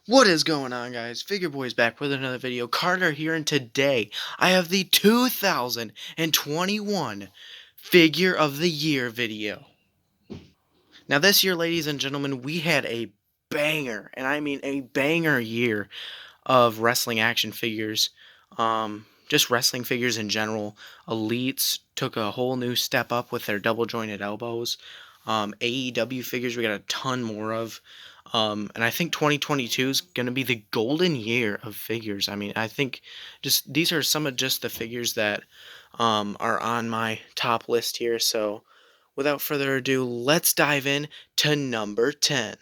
What is going on, guys? Figure Boy's back with another video. Carter here, and today I have the 2021 Figure of the Year video. Now, this year, ladies and gentlemen, we had a banger, and I mean a banger year of wrestling action figures. Just wrestling figures in general. Elites took a whole new step up with their double jointed elbows. AEW figures we got a ton more of. And I think 2022 is going to be the golden year of figures. I mean, I think just these are some of just the figures that are on my top list here. So without further ado, let's dive in to number 10.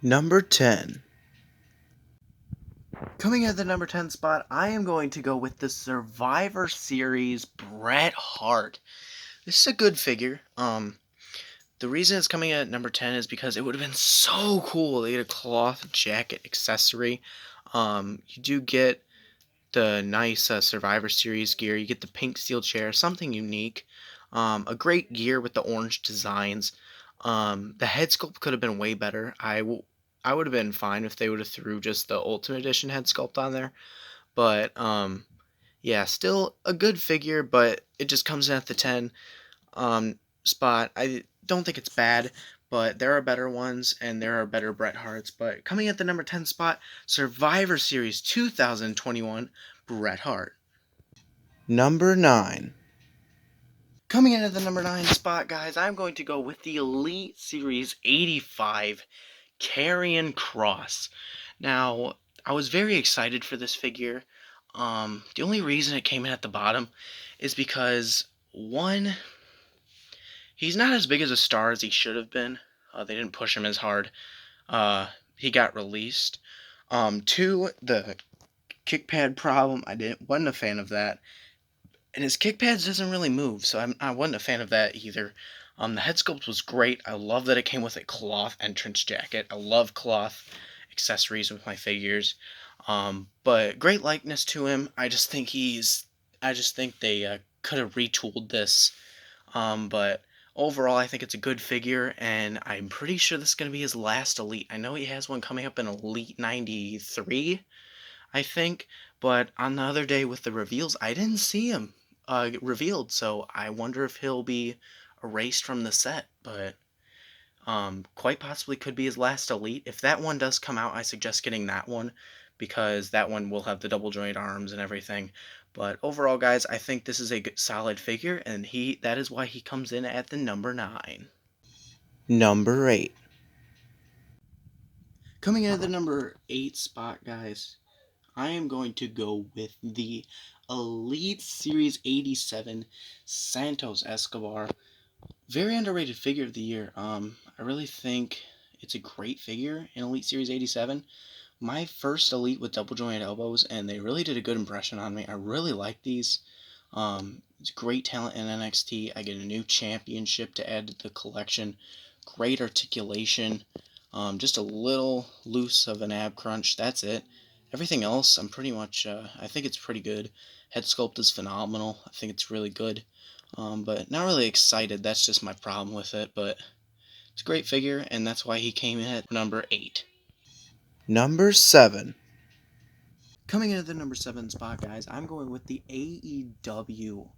Number 10. Coming at the number 10 spot, I am going to go with the Survivor Series Bret Hart. This is a good figure. The reason it's coming at number 10 is because it would have been so cool to get a cloth jacket accessory. You do get the nice Survivor Series gear. You get the pink steel chair, something unique. A great gear with the orange designs. The head sculpt could have been way better. I would have been fine if they would have threw just the Ultimate Edition head sculpt on there. But, yeah, still a good figure, but it just comes in at the 10 spot. I don't think it's bad, but there are better ones, and there are better Bret Harts. But coming at the number 10 spot, Survivor Series 2021, Bret Hart. Number 9. Coming in at the number 9 spot, guys, I'm going to go with the Elite Series 85 Carrion Cross. Now, I was very excited for this figure. The only reason it came in at the bottom is because, one, he's not as big as a star as he should have been. They didn't push him as hard. He got released. Two, the kick pad problem. Wasn't a fan of that. And his kick pads doesn't really move, so I wasn't a fan of that either. The head sculpt was great. I love that it came with a cloth entrance jacket. I love cloth accessories with my figures. But great likeness to him. I just think they could have retooled this. But overall, I think it's a good figure, and I'm pretty sure this is going to be his last Elite. I know he has one coming up in Elite 93, I think, but on the other day with the reveals, I didn't see him revealed, so I wonder if he'll be erased from the set, but quite possibly could be his last Elite. If that one does come out, I suggest getting that one, because that one will have the double joint arms and everything. But overall, guys, I think this is a solid figure, and that is why he comes in at the number 9. Number 8. Coming in at the number 8 spot, guys, I am going to go with the Elite Series 87 Santos Escobar. Very underrated figure of the year. I really think it's a great figure in Elite Series 87. My first Elite with double jointed elbows, and they really did a good impression on me. I really like these. It's great talent in NXT. I get a new championship to add to the collection. Great articulation. Just a little loose of an ab crunch. That's it. Everything else, I'm pretty much, I think it's pretty good. Head sculpt is phenomenal. I think it's really good. But not really excited. That's just my problem with it. But it's a great figure, and that's why he came in at number 8. Number 7. Coming into the number 7 spot, guys, I'm going with the AEW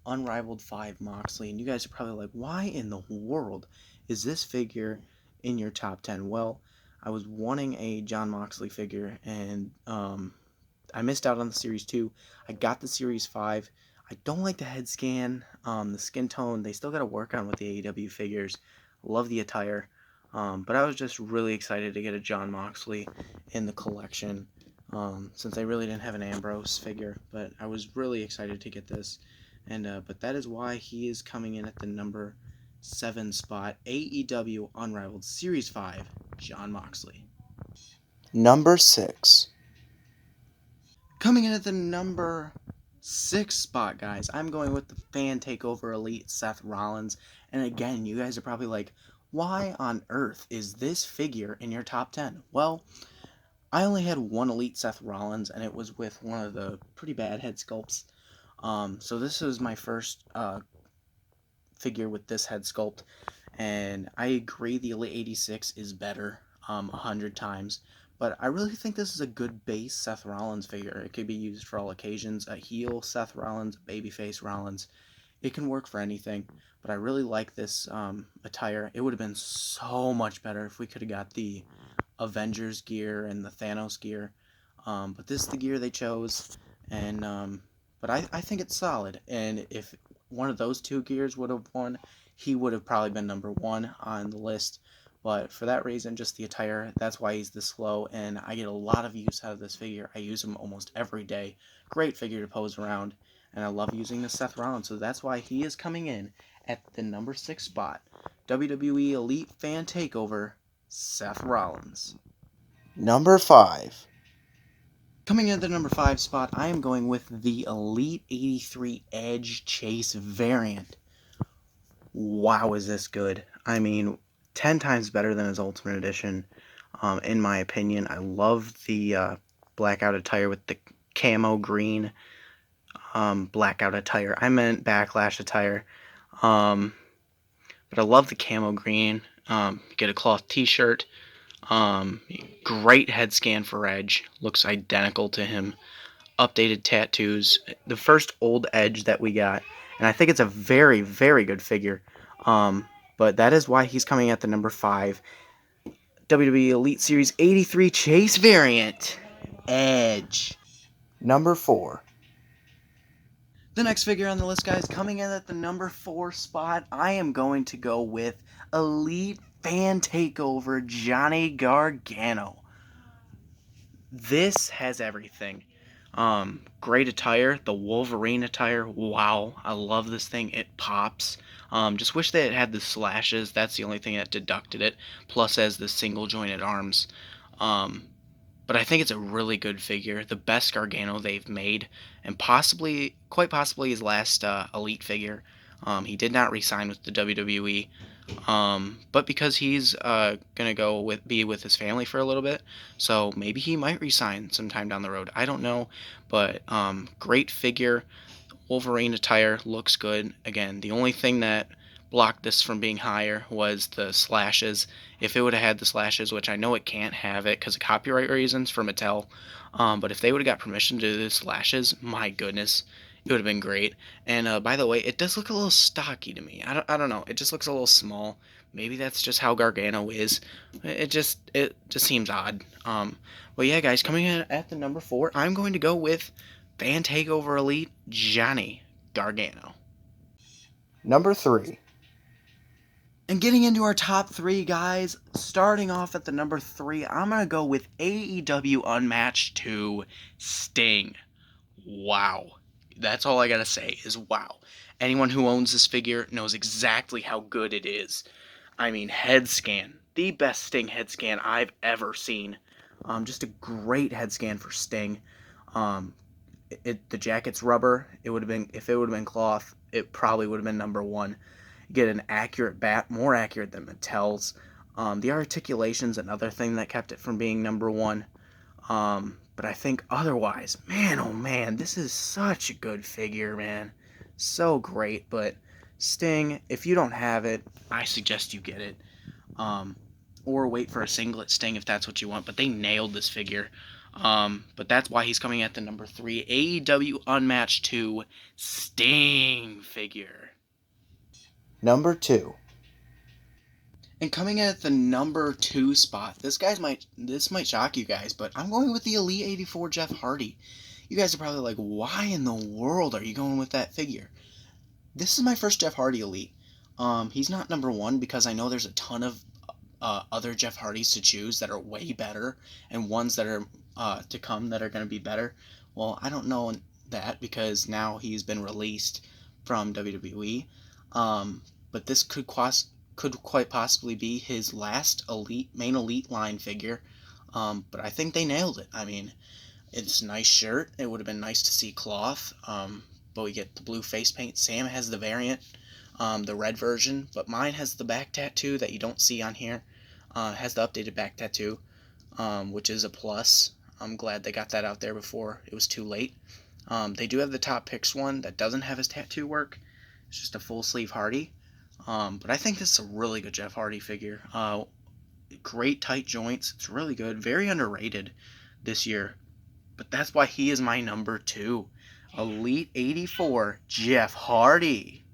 Unrivaled 5 Moxley. And you guys are probably like, why in the world is this figure in your top 10? Well, I was wanting a John Moxley figure, and I missed out on the Series 2. I got the Series 5. I don't like the head scan, the skin tone. They still got to work on with the AEW figures. Love the attire. But I was just really excited to get a John Moxley in the collection, since I really didn't have an Ambrose figure. But I was really excited to get this. But that is why he is coming in at the number 7 spot. AEW Unrivaled Series 5, John Moxley. Number 6. Coming in at the number 6 spot, guys, I'm going with the Fan Takeover Elite Seth Rollins. And again, you guys are probably like, why on earth is this figure in your top 10? Well, I only had one Elite Seth Rollins, and it was with one of the pretty bad head sculpts. So this is my first figure with this head sculpt, and I agree the Elite 86 is better. 100 times. But I really think this is a good base Seth Rollins figure. It could be used for all occasions. A heel Seth Rollins, a babyface Rollins. It can work for anything. But I really like this attire. It would have been so much better if we could have got the Avengers gear and the Thanos gear. But this is the gear they chose. And but I think it's solid. And if one of those two gears would have won, he would have probably been number one on the list. But for that reason, just the attire, that's why he's this low, and I get a lot of use out of this figure. I use him almost every day. Great figure to pose around, and I love using the Seth Rollins, so that's why he is coming in at the number 6 spot. WWE Elite Fan Takeover, Seth Rollins. Number 5. Coming in at the number 5 spot, I am going with the Elite 83 Edge Chase variant. Wow, is this good. I mean, 10 times better than his Ultimate Edition, in my opinion. I love the blackout attire with the camo green blackout attire. I meant backlash attire. But I love the camo green. Get a cloth t-shirt. Great head scan for Edge. Looks identical to him. Updated tattoos. The first old Edge that we got. And I think it's a very, very good figure. But that is why he's coming at the number 5. WWE Elite Series 83 Chase variant, Edge. Number 4. The next figure on the list, guys, coming in at the number 4 spot, I am going to go with Elite Fan Takeover Johnny Gargano. This has everything. Great attire, the Wolverine attire. Wow, I love this thing. It pops. Just wish that it had the slashes. That's the only thing that deducted it. Plus, as the single jointed arms. But I think it's a really good figure. The best Gargano they've made, and possibly, quite possibly, his last Elite figure. He did not re-sign with the WWE. But because he's gonna be with his family for a little bit, so maybe he might resign sometime down the road. I don't know, but great figure. Wolverine attire looks good. Again, the only thing that blocked this from being higher was the slashes. If it would have had the slashes, which I know it can't have it because of copyright reasons for Mattel, but if they would have got permission to do the slashes, my goodness, it would have been great. And by the way, it does look a little stocky to me. I don't know. It just looks a little small. Maybe that's just how Gargano is. It just seems odd. But yeah, guys, coming in at the number 4, I'm going to go with Fan Takeover Elite Johnny Gargano. Number 3. And getting into our top 3, guys, starting off at the number 3, I'm going to go with AEW Unmatched 2 Sting. Wow. That's all I gotta say is wow. Anyone who owns this figure knows exactly how good it is. I mean, head scan. The best Sting head scan I've ever seen. Just a great head scan for Sting. The jacket's rubber. It would have been, if it would have been cloth, it probably would have been number 1. Get an accurate bat, more accurate than Mattel's. The articulation's another thing that kept it from being number 1. But I think otherwise, man, oh man, this is such a good figure, man. So great, but Sting, if you don't have it, I suggest you get it. Or wait for a singlet Sting if that's what you want, but they nailed this figure. But that's why he's coming at the number 3, AEW Unmatched 2 Sting figure. Number 2. And coming at the number 2 spot, this might shock you guys, but I'm going with the Elite 84 Jeff Hardy. You guys are probably like, why in the world are you going with that figure? This is my first Jeff Hardy Elite. He's not number 1 because I know there's a ton of other Jeff Hardys to choose that are way better, and ones that are to come that are going to be better. Well, I don't know that because now he's been released from WWE. But this could quite possibly be his last main elite line figure. But I think they nailed it. I mean, it's a nice shirt. It would have been nice to see cloth. But we get the blue face paint. Sam has the variant, the red version, but mine has the back tattoo that you don't see on here. It has the updated back tattoo, which is a plus. I'm glad they got that out there before it was too late. They do have the top picks one that doesn't have his tattoo work. It's just a full sleeve Hardy. But I think this is a really good Jeff Hardy figure. great tight joints. It's really good. Very underrated this year. But that's why he is my number 2. Elite 84, Jeff Hardy.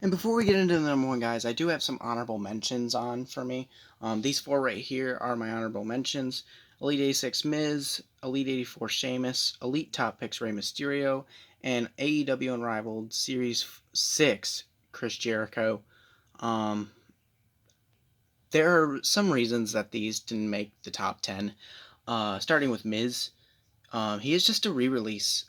And before we get into the number 1, guys, I do have some honorable mentions on for me. These 4 right here are my honorable mentions. Elite 86 Miz, Elite 84 Sheamus, Elite Top Picks Rey Mysterio, and AEW Unrivaled Series 6 Chris Jericho. There are some reasons that these didn't make the top 10. Starting with Miz. He is just a re-release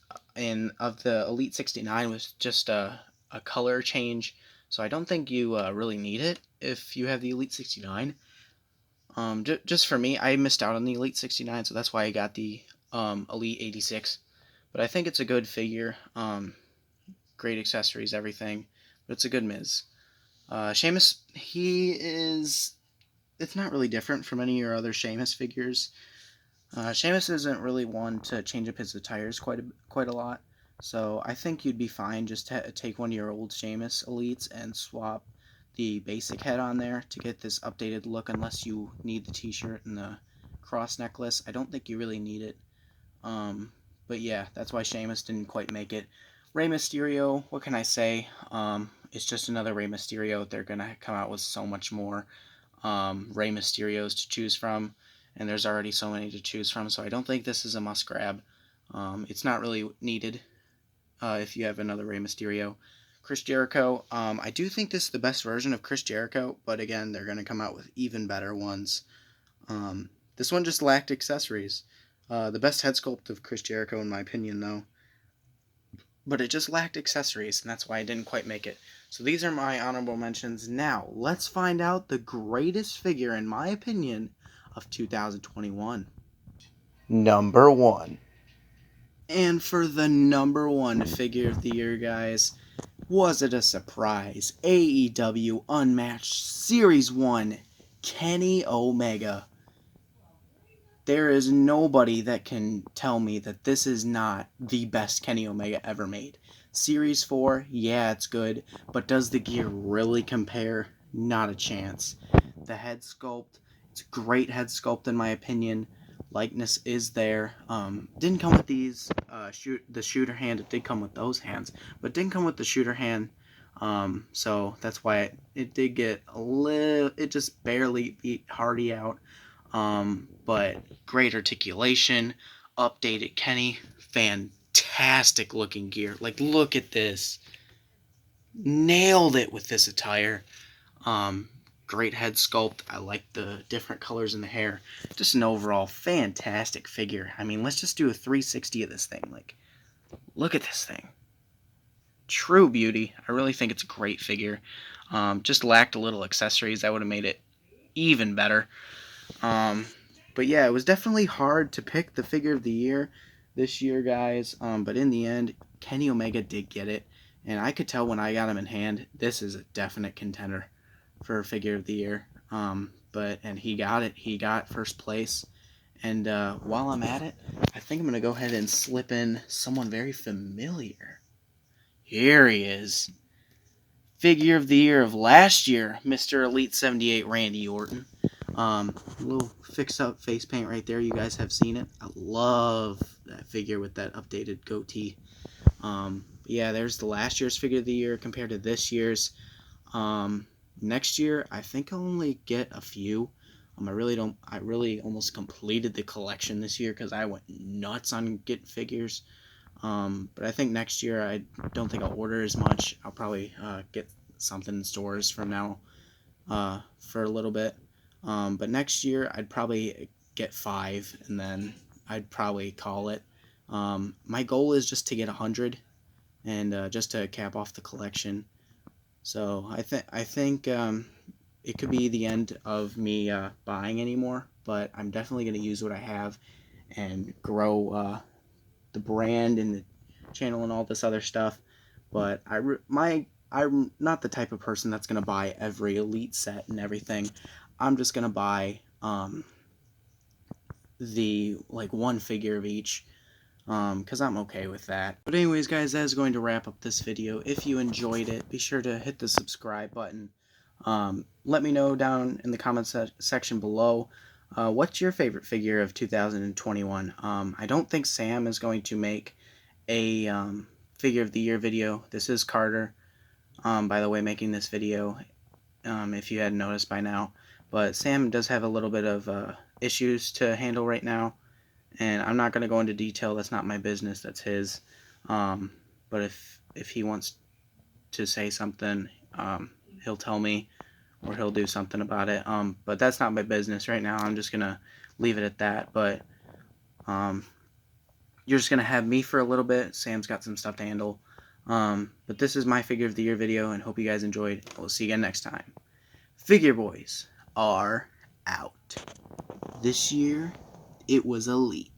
of the Elite 69 with just a color change. So I don't think you really need it if you have the Elite 69. Just for me, I missed out on the Elite 69, so that's why I got the Elite 86. But I think it's a good figure. Great accessories, everything. But it's a good Miz. Sheamus, it's not really different from any of your other Sheamus figures. Sheamus isn't really one to change up his attires quite a lot, so I think you'd be fine just to take one of your old Sheamus Elites and swap the basic head on there to get this updated look, unless you need the t-shirt and the cross necklace. I don't think you really need it, but yeah, that's why Sheamus didn't quite make it. Rey Mysterio, what can I say? It's just another Rey Mysterio. They're going to come out with so much more Rey Mysterios to choose from, and there's already so many to choose from, so I don't think this is a must grab. It's not really needed if you have another Rey Mysterio. Chris Jericho, I do think this is the best version of Chris Jericho, but again, they're going to come out with even better ones. This one just lacked accessories. The best head sculpt of Chris Jericho, in my opinion, though. But it just lacked accessories, and that's why I didn't quite make it. So these are my honorable mentions. Now, let's find out the greatest figure, in my opinion, of 2021. Number 1. And for the number 1 figure of the year, guys, was it a surprise? AEW Unmatched Series 1, Kenny Omega. There is nobody that can tell me that this is not the best Kenny Omega ever made. Series 4, yeah, it's good, but does the gear really compare? Not a chance. The head sculpt, it's a great head sculpt in my opinion. Likeness is there. Didn't come with these, the shooter hand. It did come with those hands, but didn't come with the shooter hand. So that's why it did get a little, it just barely beat Hardy out. But great articulation, updated Kenny, fantastic looking gear. Like, look at this. Nailed it with this attire. Great head sculpt. I like the different colors in the hair. Just an overall fantastic figure. I mean, let's just do a 360 of this thing. Like, look at this thing. True beauty. I really think it's a great figure. Just lacked a little accessories. That would have made it even better. But yeah, it was definitely hard to pick the figure of the year this year, guys. But in the end, Kenny Omega did get it. And I could tell when I got him in hand, this is a definite contender for figure of the year. And he got it. He got first place. And while I'm at it, I think I'm going to go ahead and slip in someone very familiar. Here he is. Figure of the year of last year, Mr. Elite 78 Randy Orton. Little fix-up face paint right there. You guys have seen it. I love that figure with that updated goatee. Yeah, there's the last year's figure of the year compared to this year's. Next year, I think I'll only get a few. I really almost completed the collection this year because I went nuts on getting figures. But I think next year, I don't think I'll order as much. I'll probably get something in stores from now for a little bit. But next year, I'd probably get 5, and then I'd probably call it. My goal is just to get 100, and just to cap off the collection. So I think it could be the end of me buying anymore, but I'm definitely going to use what I have and grow the brand and the channel and all this other stuff. But I'm not the type of person that's going to buy every Elite set and everything. I'm just going to buy the one figure of each, because I'm okay with that. But anyways, guys, that is going to wrap up this video. If you enjoyed it, be sure to hit the subscribe button. Let me know down in the comments section below. What's your favorite figure of 2021? I don't think Sam is going to make a figure of the year video. This is Carter, by the way, making this video, if you hadn't noticed by now. But Sam does have a little bit of issues to handle right now, and I'm not going to go into detail. That's not my business. That's his. But if he wants to say something, he'll tell me, or he'll do something about it. But that's not my business right now. I'm just going to leave it at that. But you're just going to have me for a little bit. Sam's got some stuff to handle. But this is my figure of the year video, and hope you guys enjoyed. We'll see you again next time. Figure boys are out. This year, it was elite.